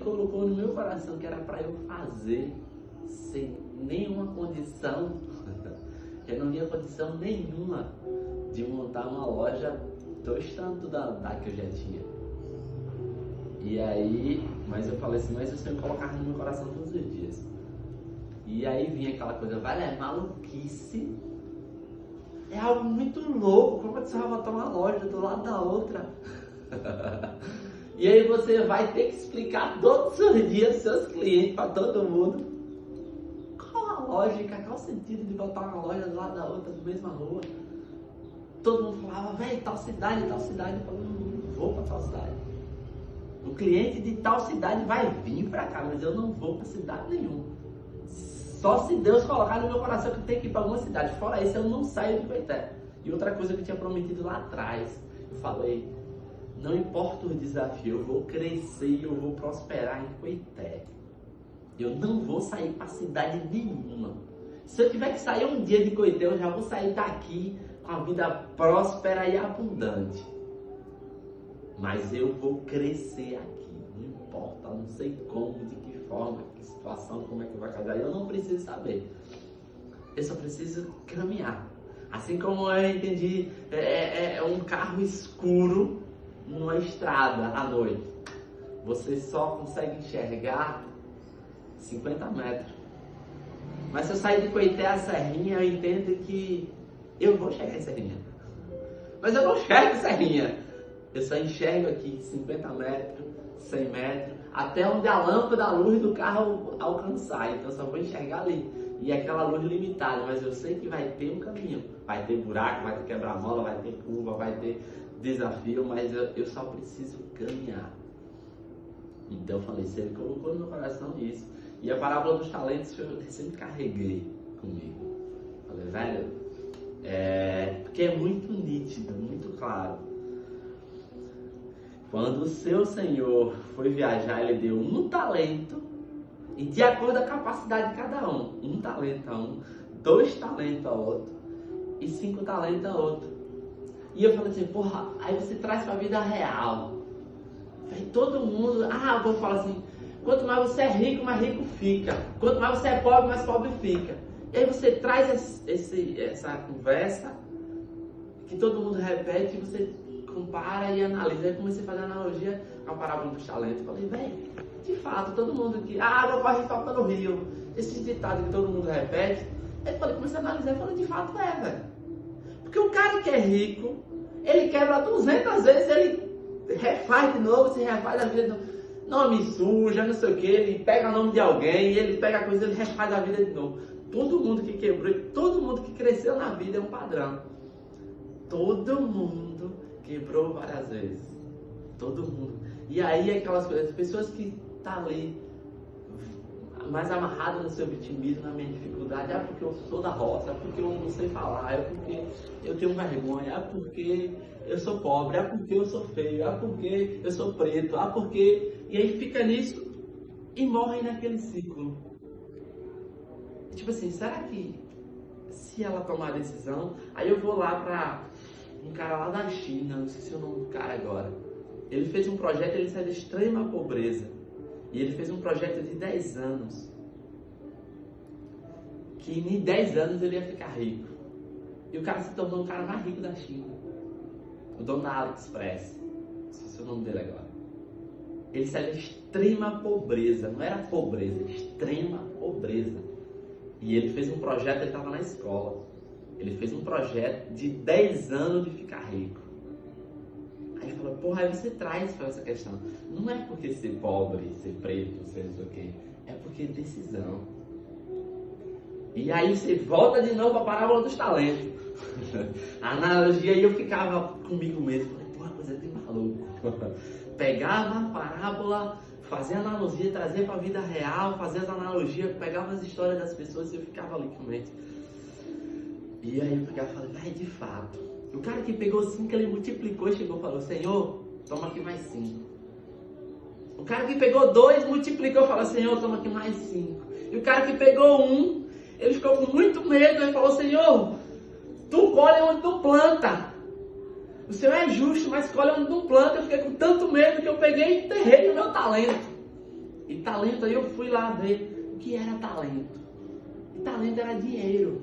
colocou no meu coração que era para eu fazer sem nenhuma condição. Eu não tinha condição nenhuma de montar uma loja dois tantos da que eu já tinha. E aí, mas eu falei assim, mas o Senhor colocava no meu coração todos os dias. E aí vinha aquela coisa, vai, é maluquice. É algo muito louco, como é que você vai botar uma loja do lado da outra? E aí você vai ter que explicar todos os dias aos seus clientes, para todo mundo, qual a lógica, qual o sentido de botar uma loja do lado da outra, na mesma rua. Todo mundo falava, velho, tal cidade. Eu falava, não vou para tal cidade. O cliente de tal cidade vai vir para cá, mas eu não vou para cidade nenhuma. Só se Deus colocar no meu coração que eu tenho que ir para alguma cidade. Fora isso, eu não saio de Coité. E outra coisa que eu tinha prometido lá atrás, eu falei, não importa o desafio, eu vou crescer e eu vou prosperar em Coité. Eu não vou sair para cidade nenhuma. Se eu tiver que sair um dia de Coité, eu já vou sair daqui com a vida próspera e abundante. Mas eu vou crescer aqui, não importa, não sei como, de que forma, que situação, como é que vai casar, eu não preciso saber. Eu só preciso caminhar. Assim como eu entendi, um carro escuro numa estrada à noite. Você só consegue enxergar 50 metros. Mas se eu sair de Coité a Serrinha, eu entendo que eu vou chegar em Serrinha. Mas eu não enxergo Serrinha. Eu só enxergo aqui 50 metros, 100 metros, até onde a lâmpada, a luz do carro alcançar. Então eu só vou enxergar ali. E aquela luz limitada, mas eu sei que vai ter um caminho. Vai ter buraco, vai ter quebra-mola, vai ter curva, vai ter desafio, mas eu só preciso caminhar. Então eu falei, se ele colocou no meu coração isso. E a parábola dos talentos eu sempre carreguei comigo. Falei, velho, porque é muito nítido, muito claro. Quando o seu Senhor foi viajar, Ele deu um talento, e de acordo com a capacidade de cada um talento a um, 2 talentos a outro, e 5 talentos a outro. E eu falei assim, porra, aí você traz para a vida real. Aí todo mundo, eu vou falar assim, quanto mais você é rico, mais rico fica. Quanto mais você é pobre, mais pobre fica. E aí você traz essa conversa, que todo mundo repete, e você compara e analisa. Aí eu comecei a fazer analogia com a parábola dos talentos. Falei, velho, de fato, todo mundo aqui, a água corre só pelo rio. Esse ditado que todo mundo repete. Aí eu comecei a analisar e falei, de fato velho. Porque o cara que é rico, ele quebra 200 vezes, ele refaz de novo, se refaz a vida, nome suja, não sei o que, ele pega o nome de alguém, ele pega a coisa, ele refaz a vida de novo. Todo mundo que quebrou, todo mundo que cresceu na vida é um padrão. Todo mundo quebrou várias vezes. Todo mundo. E aí aquelas coisas, pessoas que estão ali mais amarradas no seu vitimismo, na minha dificuldade, porque eu sou da roça, porque eu não sei falar, porque eu tenho vergonha, porque eu sou pobre, porque eu sou feio, porque eu sou preto, porque... E aí fica nisso e morre naquele ciclo. Tipo assim, será que se ela tomar a decisão, aí eu vou lá pra um cara lá da China, não sei se é o nome do cara agora. Ele fez um projeto, ele saiu da extrema pobreza. E ele fez um projeto de 10 anos. Que em 10 anos ele ia ficar rico. E o cara se tornou o cara mais rico da China. O dono da AliExpress. Não sei se é o nome dele agora. Ele saiu da extrema pobreza. Não era pobreza, extrema pobreza. E ele fez um projeto, ele estava na escola. Ele fez um projeto de 10 anos de ficar rico. Aí ele falou, porra, aí você traz para essa questão. Não é porque ser pobre, ser preto, ser não sei o quê. É porque é decisão. E aí você volta de novo para a parábola dos talentos. A analogia aí eu ficava comigo mesmo. Falei, porra, coisa de maluco. Pegava a parábola, fazia analogia, trazia para a vida real, fazia as analogias, pegava as histórias das pessoas e eu ficava ali com mente. E aí eu pegava e falei, vai, de fato. O cara que pegou 5, ele multiplicou e chegou e falou, Senhor, toma aqui mais 5. O cara que pegou 2, multiplicou e falou, Senhor, toma aqui mais 5. E o cara que pegou 1, ele ficou com muito medo e falou, Senhor, tu colhe onde tu planta. O Senhor é justo, mas colhe onde tu planta. Eu fiquei com tanto medo que eu peguei e enterrei o meu talento. E talento, aí eu fui lá ver o que era talento. E talento era dinheiro.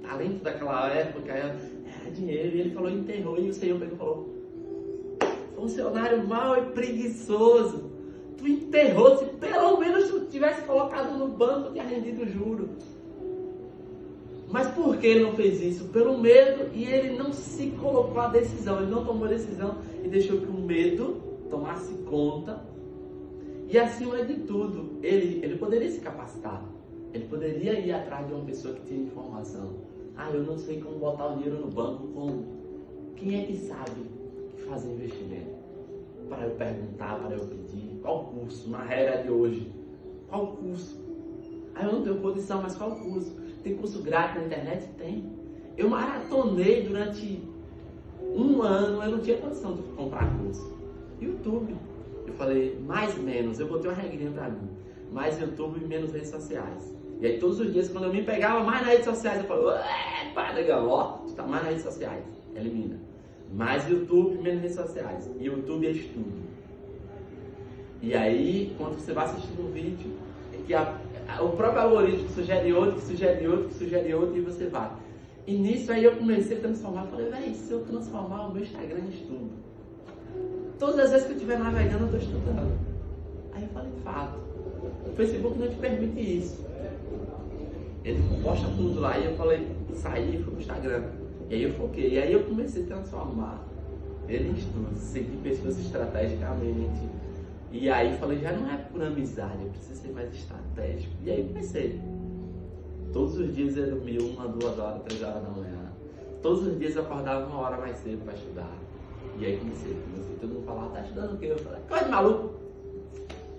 Talento daquela época era dinheiro. E ele falou, enterrou. E o Senhor pegou e falou, funcionário mau e preguiçoso. Tu enterrou, se pelo menos tu tivesse colocado no banco, tinha rendido juro. Mas por que ele não fez isso? Pelo medo, e ele não se colocou a decisão, ele não tomou a decisão e deixou que o medo tomasse conta. E acima de tudo, ele poderia se capacitar, ele poderia ir atrás de uma pessoa que tinha informação. Ah, eu não sei como botar o dinheiro no banco, como? Quem é que sabe fazer investimento? Para eu perguntar, para eu pedir, qual curso? Na era de hoje, qual curso? Ah, eu não tenho condição, mas qual curso? Tem curso grátis na internet? Tem. Eu maratonei durante um ano, eu não tinha condição de comprar curso. YouTube. Eu falei, mais menos, eu botei uma regrinha pra mim. Mais YouTube e menos redes sociais. E aí todos os dias, quando eu me pegava mais nas redes sociais, eu falei, pá, legal, ó, tu tá mais nas redes sociais. Elimina. Mais YouTube, menos redes sociais. E YouTube é estudo. E aí, quando você vai assistindo um vídeo, que o próprio algoritmo sugere outro, que sugere outro, que sugere outro, e você vai. E nisso aí eu comecei a transformar. Eu falei, velho, se eu transformar o meu Instagram em estudo, todas as vezes que eu estiver navegando, eu estou estudando. Aí eu falei, fato. O Facebook não te permite isso. Ele posta tudo lá. E eu falei, saí e fui pro Instagram. E aí eu foquei. E aí eu comecei a transformar ele em estudo, seguir pessoas estrategicamente. E aí eu falei, já não é por amizade, eu preciso ser mais estratégico. E aí comecei. Todos os dias eu dormia 1, 2 horas, 3 horas da manhã. Todos os dias eu acordava 1 hora mais cedo para estudar. E aí comecei todo mundo falar, tá estudando o quê? Eu falei, coisa de maluco.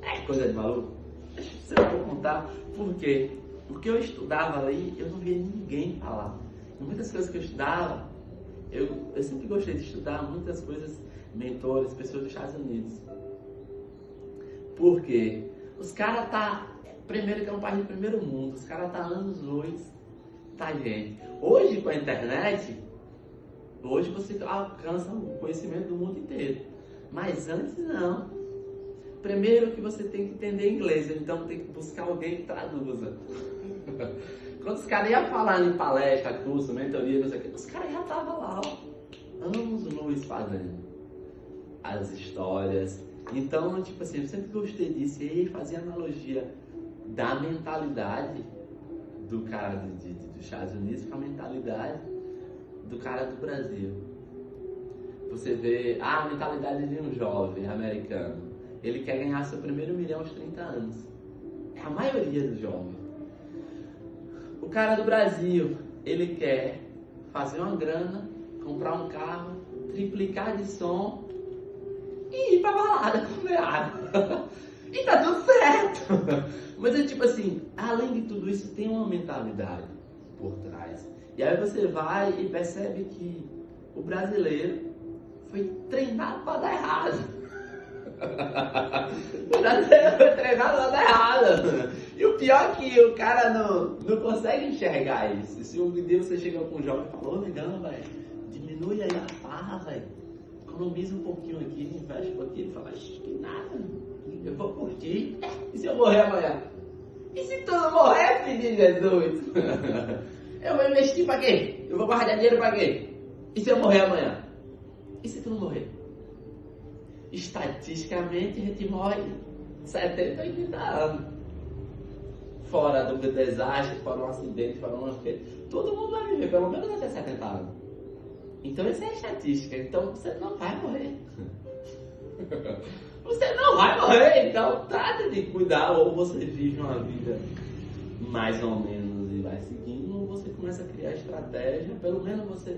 É coisa de maluco. Deixa eu contar por quê. Porque eu estudava ali, eu não via ninguém falar. E muitas coisas que eu estudava, eu sempre gostei de estudar muitas coisas, mentores, pessoas dos Estados Unidos. Por quê? Os caras primeiro que é um país do primeiro mundo, os caras anos-luz, gente. Hoje com a internet, hoje você alcança o conhecimento do mundo inteiro. Mas antes não. Primeiro que você tem que entender inglês, então tem que buscar alguém que traduza. Quando os caras iam falar em palestra, curso, mentoria, não sei o que, os caras já estavam lá, ó, anos-luz fazendo as histórias. Então, tipo assim, eu sempre gostei disso. E aí fazia analogia da mentalidade do cara dos Estados Unidos com a mentalidade do cara do Brasil. Você vê a mentalidade de um jovem americano. Ele quer ganhar seu primeiro milhão aos 30 anos. É a maioria dos jovens. O cara do Brasil, ele quer fazer uma grana, comprar um carro, triplicar de som e ir pra balada comer água. E tá tudo certo. Mas é tipo assim, além de tudo isso, tem uma mentalidade por trás. E aí você vai e percebe que o brasileiro foi treinado para dar errado. O brasileiro foi treinado para dar errado. E o pior é que o cara não consegue enxergar isso. Se um dia você chega com um jovem e fala, ô negão, velho, diminui aí a farra, velho. Economiza um pouquinho aqui, investe um pouquinho. Ele fala, que nada, eu vou curtir. E se eu morrer amanhã? E se tu não morrer, filho de Jesus? Eu vou investir pra quê? Eu vou guardar dinheiro pra quê? E se eu morrer amanhã? E se tu não morrer? Estatisticamente a gente morre 70, 80 anos. Fora do desastre, fora um acidente, fora uma coisa. Todo mundo vai viver pelo menos até 70 anos. Então essa é a estatística. Então você não vai morrer. Você não vai morrer. Então trata de cuidar. Ou você vive uma vida mais ou menos e vai seguindo, ou você começa a criar estratégia. Pelo menos você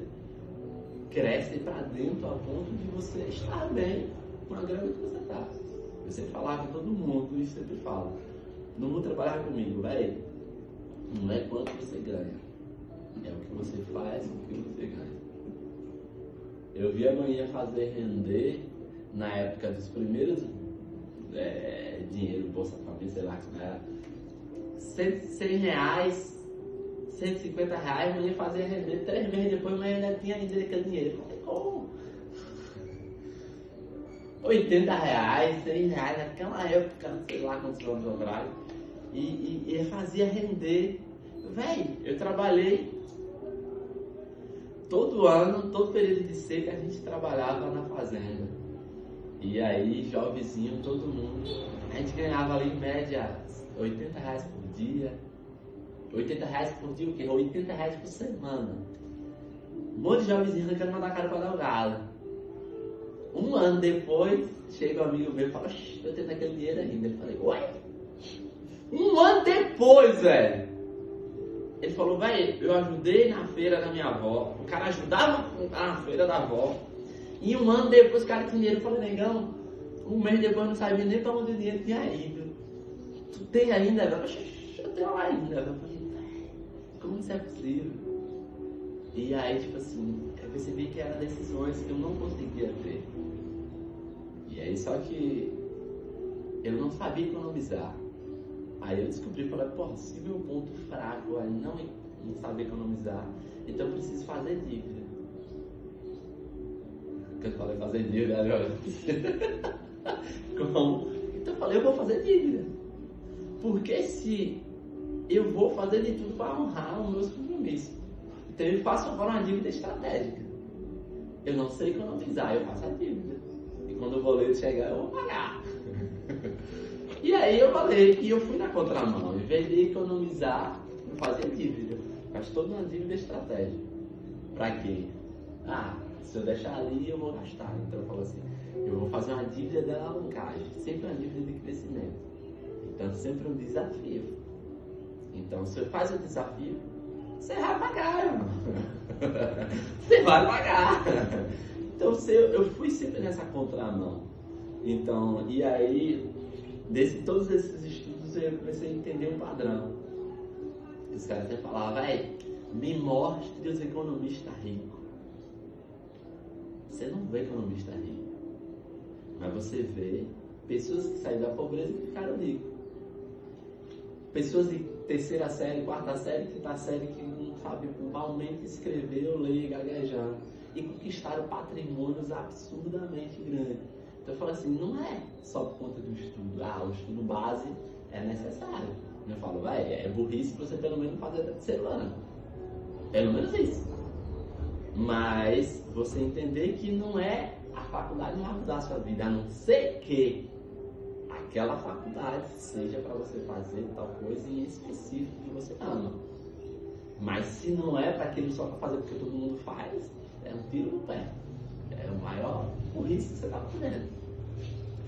cresce para dentro a ponto de você estar bem com a grana que você está. Eu sempre falava com todo mundo e sempre falo. Não vou trabalhar comigo, velho. Não é quanto você ganha. É o que você faz com o que você ganha. Eu vi a manhã fazer render, na época dos primeiros dinheiro, Bolsa Família, sei lá como era, 100 reais, 150 reais, amanhã fazia render, 3 meses depois, mas ainda tinha aquele dinheiro. Eu falei, como? R$ 80, R$ 100, naquela época, sei lá quantos anos atrás, e fazia render. Véi, eu trabalhei todo ano, todo período de seca, a gente trabalhava na fazenda. E aí, jovenzinho, todo mundo, a gente ganhava ali em média R$ 80 por dia. R$ 80 por dia o quê? R$ 80 por semana. Um monte de jovenzinho arrancando mandar cara para dar o galo. Um ano depois, chega um amigo meu e fala, eu tenho aquele dinheiro ainda. Eu falei, ué? Um ano depois, velho. Ele falou, velho, eu ajudei na feira da minha avó. O cara ajudava na feira da avó. E um ano depois o cara tinha dinheiro. Eu falei, negão, um mês depois eu não sabia nem para onde o dinheiro tinha ido. Tu tem ainda, velho? Eu tenho lá ainda, velho. Eu falei, velho, como isso é possível? E aí, tipo assim, eu percebi que eram decisões que eu não conseguia ter. E aí, só que eu não sabia economizar. Aí eu descobri e falei, pô, se meu ponto fraco é não saber economizar, então eu preciso fazer dívida. Porque eu falei fazer dívida, né? Como? Então eu falei, eu vou fazer dívida. Porque se eu vou fazer de tudo para honrar os meus compromissos. Então eu faço agora uma dívida estratégica. Eu não sei economizar, eu faço a dívida. E quando o boleto chegar, eu vou pagar. E aí eu falei, e eu fui na contramão. Em vez de economizar, eu fazia dívida. Faz toda uma dívida estratégica. Pra quê? Se eu deixar ali, eu vou gastar. Então eu falo assim, eu vou fazer uma dívida de alavancagem. Sempre uma dívida de crescimento. Então sempre um desafio. Então se você faz o desafio, você vai pagar, irmão. Você vai pagar. Então eu fui sempre nessa contramão. Então, e aí, todos esses estudos eu comecei a entender um padrão. Os caras até falavam, me mostre os economistas ricos. Você não vê economista rico, mas você vê pessoas que saíram da pobreza e ficaram ricos. Pessoas de terceira série, quarta série, quinta série que não sabem malmente escrever ou ler gaguejando e conquistaram patrimônios absurdamente grandes. Então eu falo assim, não é só por conta do estudo. O estudo base é necessário. Eu falo, é burrice você pelo menos fazer até terceiro ano. Pelo menos isso. Mas você entender que não é a faculdade não vai mudar a sua vida, a não ser que aquela faculdade seja para você fazer tal coisa em específico que você ama. Mas se não é para aquilo só para fazer porque todo mundo faz, é um tiro no pé. É o maior burrice que você está fazendo.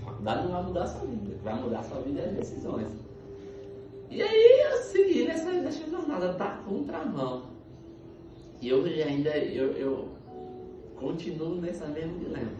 A faculdade não vai mudar a sua vida, o que vai mudar a sua vida é as decisões. E aí eu segui nessa jornada da contramão. E hoje ainda eu continuo nessa mesma dilema.